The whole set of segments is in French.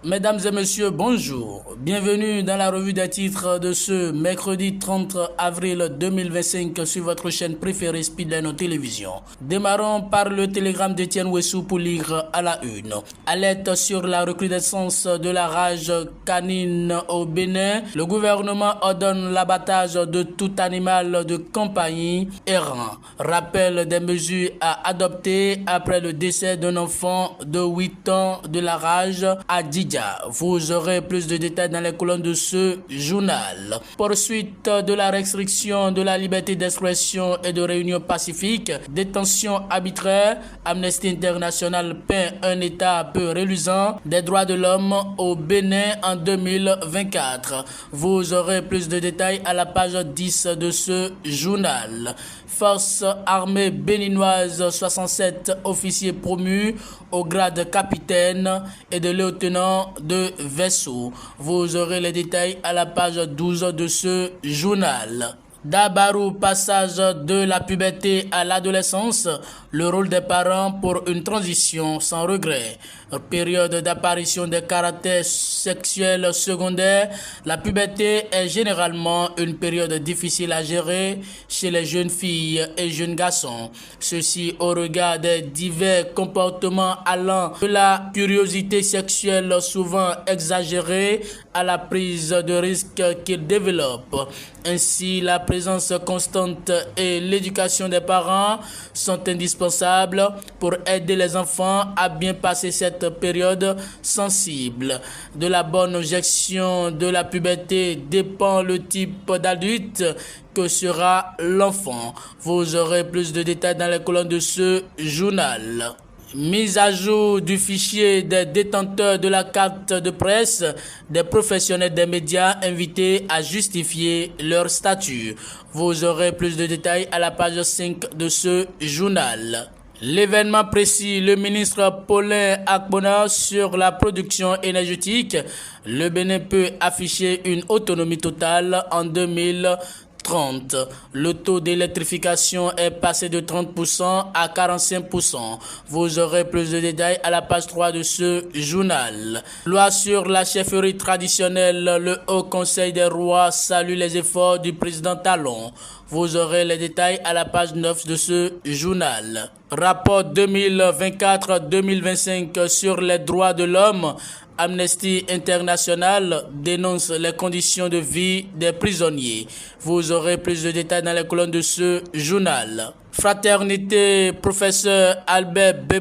Mesdames et messieurs, bonjour. Bienvenue dans la revue des titres de ce mercredi 30 avril 2025 sur votre chaîne préférée Speedline Télévision. Démarrons par le télégramme d'Etienne Wessou pour lire à la une. Alerte sur la recrudescence de la rage canine au Bénin. Le gouvernement ordonne l'abattage de tout animal de compagnie errant. Rappel des mesures à adopter après le décès d'un enfant de 8 ans de la rage à Didja. Vous aurez plus de détails dans les colonnes de ce journal. Poursuite de la restriction de la liberté d'expression et de réunion pacifique, détention arbitraire, Amnesty International peint un état peu reluisant des droits de l'homme au Bénin en 2024. Vous aurez plus de détails à la page 10 de ce journal. Forces armées béninoises, 67 officiers promus au grade de capitaine et de lieutenant de vaisseau. Vous aurez les détails à la page 12 de ce journal. Dabarou, passage de la puberté à l'adolescence, le rôle des parents pour une transition sans regret. Période d'apparition des caractères sexuels secondaires, la puberté est généralement une période difficile à gérer chez les jeunes filles et jeunes garçons. Ceci au regard des divers comportements allant de la curiosité sexuelle souvent exagérée à la prise de risque qu'ils développent. Ainsi, la présence constante et l'éducation des parents sont indispensables pour aider les enfants à bien passer cette période sensible. De la bonne gestion de la puberté dépend le type d'adulte que sera l'enfant. Vous aurez plus de détails dans les colonnes de ce journal. Mise à jour du fichier des détenteurs de la carte de presse, des professionnels des médias invités à justifier leur statut. Vous aurez plus de détails à la page 5 de ce journal. L'événement précis, le ministre Paulin Akpona sur la production énergétique. Le Bénin peut afficher une autonomie totale en 2030. Le taux d'électrification est passé de 30% à 45%. Vous aurez plus de détails à la page 3 de ce journal. Loi sur la chefferie traditionnelle, le Haut Conseil des rois salue les efforts du président Talon. Vous aurez les détails à la page 9 de ce journal. Rapport 2024-2025 sur les droits de l'homme. Amnesty International dénonce les conditions de vie des prisonniers. Vous aurez plus de détails dans les colonnes de ce journal. Fraternité, professeur Albert B.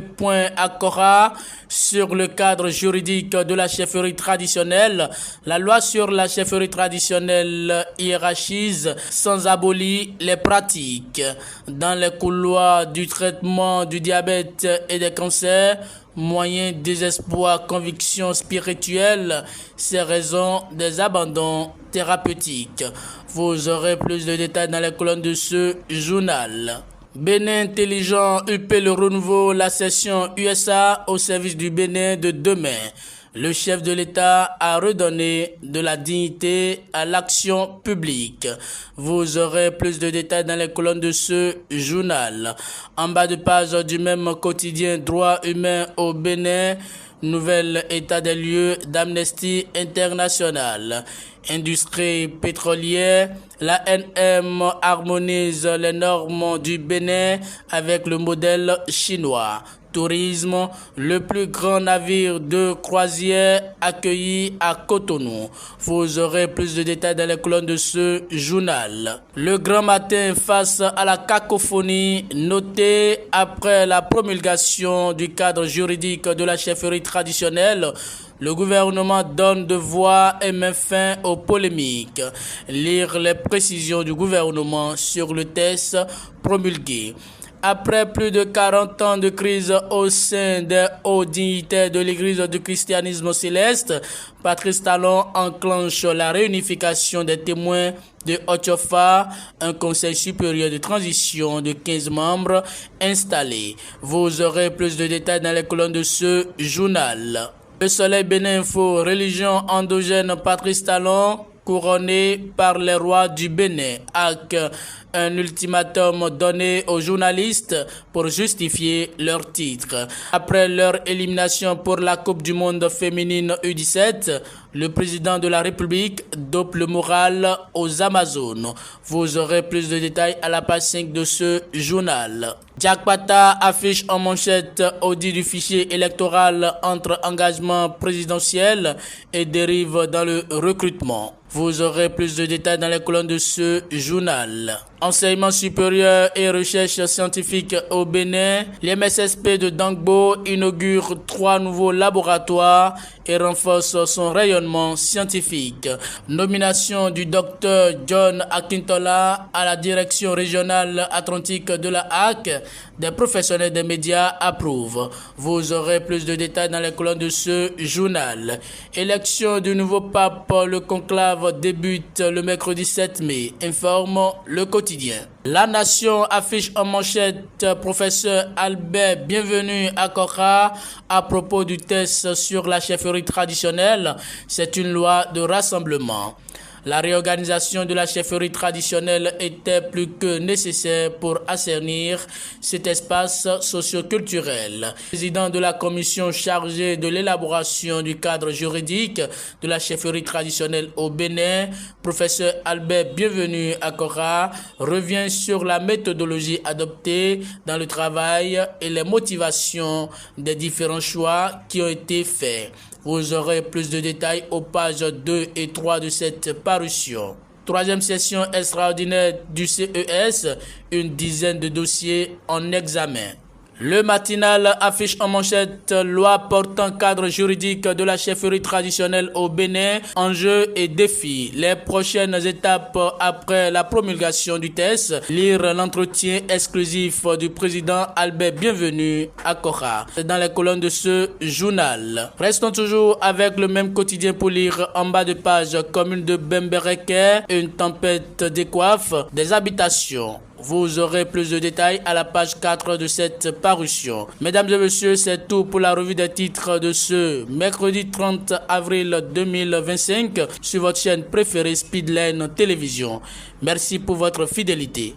Akora sur le cadre juridique de la chefferie traditionnelle. La loi sur la chefferie traditionnelle hiérarchise sans abolir les pratiques. Dans les couloirs du traitement du diabète et des cancers, moyen, désespoir, conviction spirituelle, ces raisons des abandons thérapeutiques. Vous aurez plus de détails dans les colonnes de ce journal. Bénin intelligent, UP le renouveau, la session USA au service du Bénin de demain. Le chef de l'État a redonné de la dignité à l'action publique. Vous aurez plus de détails dans les colonnes de ce journal. En bas de page du même quotidien, droits humains au Bénin, nouvel état des lieux d'Amnesty International. Industrie pétrolière, la l'ANM harmonise les normes du Bénin avec le modèle chinois. Tourisme, le plus grand navire de croisière accueilli à Cotonou. Vous aurez plus de détails dans les colonnes de ce journal. Le grand matin face à la cacophonie notée après la promulgation du cadre juridique de la chefferie traditionnelle. Le gouvernement donne de voix et met fin aux polémiques. Lire les précisions du gouvernement sur le texte promulgué. Après plus de 40 ans de crise au sein des hauts dignitaires de l'Église du christianisme céleste, Patrice Talon enclenche la réunification des témoins de Otiofa, un conseil supérieur de transition de 15 membres installé. Vous aurez plus de détails dans les colonnes de ce journal. Le Soleil Bénin Info, religion endogène, Patrice Talon couronné par les rois du Bénin, avec un ultimatum donné aux journalistes pour justifier leur titre. Après leur élimination pour la Coupe du Monde féminine U17, le président de la République dope le moral aux Amazones. Vous aurez plus de détails à la page 5 de ce journal. Jack Pata affiche en manchette audit du fichier électoral entre engagement présidentiel et dérive dans le recrutement. Vous aurez plus de détails dans les colonnes de ce journal. Enseignement supérieur et recherche scientifique au Bénin, l'MSSP de Dangbo inaugure 3 nouveaux laboratoires et renforce son rayonnement scientifique. Nomination du docteur John Akintola à la direction régionale atlantique de la HAC, des professionnels des médias approuvent. Vous aurez plus de détails dans les colonnes de ce journal. Élection du nouveau pape, le conclave débute le mercredi 7 mai, informe le quotidien. La Nation affiche en manchette professeur Albert Bienvenu à Kora à propos du test sur la chefferie traditionnelle. C'est une loi de rassemblement. La réorganisation de la chefferie traditionnelle était plus que nécessaire pour assainir cet espace socio-culturel. Le président de la commission chargée de l'élaboration du cadre juridique de la chefferie traditionnelle au Bénin, professeur Albert Bienvenu Akora, revient sur la méthodologie adoptée dans le travail et les motivations des différents choix qui ont été faits. Vous aurez plus de détails aux pages 2 et 3 de cette parution. Troisième session extraordinaire du CES, une dizaine de dossiers en examen. Le matinal affiche en manchette loi portant cadre juridique de la chefferie traditionnelle au Bénin, enjeux et défis. Les prochaines étapes après la promulgation du test, lire l'entretien exclusif du président Albert Bienvenu à Kora dans les colonnes de ce journal. Restons toujours avec le même quotidien pour lire en bas de page commune de Bembereke, une tempête décoiffe des habitations. Vous aurez plus de détails à la page 4 de cette parution. Mesdames et messieurs, c'est tout pour la revue des titres de ce mercredi 30 avril 2025 sur votre chaîne préférée Speedline Télévision. Merci pour votre fidélité.